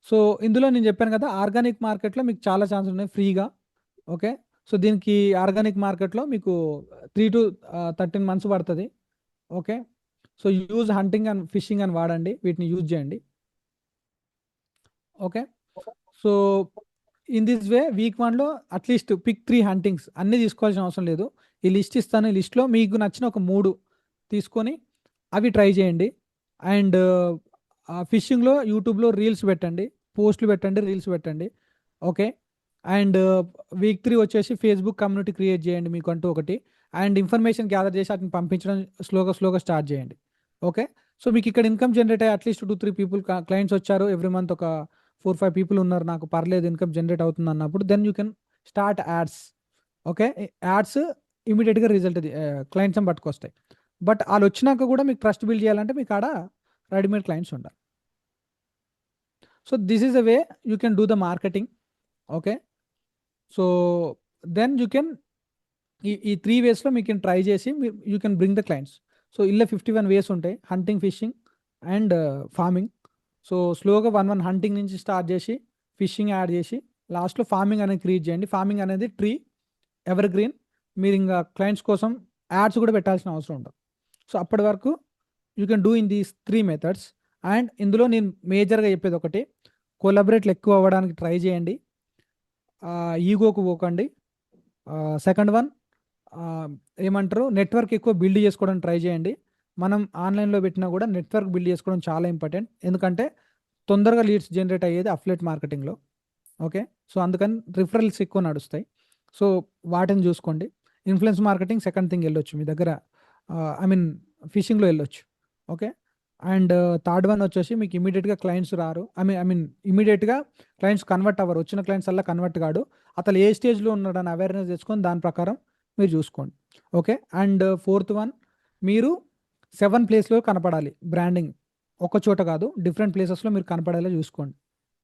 So ఇందులో నేను చెప్పాను కదా, ఆర్గానిక్ మార్కెట్లో మీకు చాలా ఛాన్స్ ఉన్నాయి ఫ్రీగా. ఓకే, సో దీనికి ఆర్గానిక్ మార్కెట్లో మీకు 3 to 13 months పడుతుంది. Okay, so use hunting and fishing అని వాడండి, వీటిని యూజ్ చేయండి. Okay, so in this way week 1లో అట్లీస్ట్ పిక్ 3 హంటింగ్స్, అన్నీ తీసుకోవాల్సిన అవసరం లేదు, ఈ లిస్ట్ ఇస్తాను, ఈ లిస్ట్లో మీకు నచ్చిన ఒక 3 తీసుకొని అవి ట్రై చేయండి. అండ్ ఫిషింగ్లో యూట్యూబ్లో రీల్స్ పెట్టండి, పోస్టులు పెట్టండి, రీల్స్ పెట్టండి. ఓకే, అండ్ వీక్ 3 వచ్చేసి ఫేస్బుక్ కమ్యూనిటీ క్రియేట్ చేయండి మీకు అంటూ ఒకటి, అండ్ ఇన్ఫర్మేషన్ గ్యాదర్ చేసి అతను పంపించడం స్లోగా స్టార్ట్ చేయండి. ఓకే. సో మీకు ఇక్కడ ఇన్కమ్ జనరేట్ అయ్యి అట్లీస్ట్ 2-3 పీపుల్ క్లయింట్స్ వచ్చారు, ఎవ్రీ మంత్ ఒక 4-5 పీపుల్ ఉన్నారు, నాకు పర్లేదు ఇన్కమ్ జనరేట్ అవుతుంది అన్నప్పుడు then you can start ads. Okay. Ads ఇమీడియట్గా రిజల్ట్ క్లయింట్స్ పట్టుకొస్తాయి. బట్ వాళ్ళు వచ్చినాక కూడా మీకు ట్రస్ట్ బిల్డ్ చేయాలంటే మీకు ఆడ రెడీమేడ్ క్లయింట్స్ ఉండాలి. So this is a way you can do the marketing. Okay. So then you can ఈ 3 వేస్లో మీకు ట్రై చేసి you can bring the clients. So ఇలా 51 వేస్ ఉంటాయి: hunting, fishing and farming. So స్లోగా వన్ హంటింగ్ నుంచి start చేసి fishing add చేసి లాస్ట్లో ఫార్మింగ్ అనేది క్రియేట్ చేయండి. ఫార్మింగ్ అనేది ట్రీ ఎవర్ గ్రీన్. మీరు ఇంకా క్లయింట్స్ కోసం యాడ్స్ కూడా పెట్టాల్సిన అవసరం ఉండదు. సో అప్పటి వరకు you can do in these 3 methods. And ఇందులో నేను మేజర్గా చెప్పేది ఒకటి, కొలాబరేట్లు ఎక్కువ అవ్వడానికి ట్రై చేయండి, ఈగోకు పోకండి. సెకండ్ వన్ ఏమంటారు, నెట్వర్క్ ఎక్కువ బిల్డ్ చేసుకోవడానికి ట్రై చేయండి. మనం ఆన్లైన్లో పెట్టినా కూడా నెట్వర్క్ బిల్డ్ చేసుకోవడం చాలా ఇంపార్టెంట్, ఎందుకంటే తొందరగా లీడ్స్ జనరేట్ అయ్యేది అఫ్లేట్ మార్కెటింగ్లో. ఓకే. సో అందుకని రిఫరల్స్ ఎక్కువ నడుస్తాయి. సో వాటిని చూసుకోండి. ఇన్ఫ్లుయెన్స్ మార్కెటింగ్ సెకండ్ థింగ్ వెళ్ళొచ్చు మీ దగ్గర, ఐ మీన్ ఫిషింగ్లో వెళ్ళొచ్చు. ఓకే. అండ్ థర్డ్ వన్ వచ్చేసి మీకు ఇమీడియట్గా క్లయింట్స్ రారు, ఐ మీన్ ఇమీడియట్గా క్లయింట్స్ కన్వర్ట్ అవ్వరు. వచ్చిన క్లయింట్స్ అలా కన్వర్ట్ కాడు, అతను ఏ స్టేజ్లో ఉన్నాడని అవేర్నెస్ తెచ్చుకొని దాని ప్రకారం మీరు చూసుకోండి. ఓకే. అండ్ ఫోర్త్ వన్, మీరు 7 ప్లేస్లో కనపడాలి. బ్రాండింగ్ ఒక చోట కాదు, డిఫరెంట్ ప్లేసెస్లో మీరు కనపడేలా చూసుకోండి.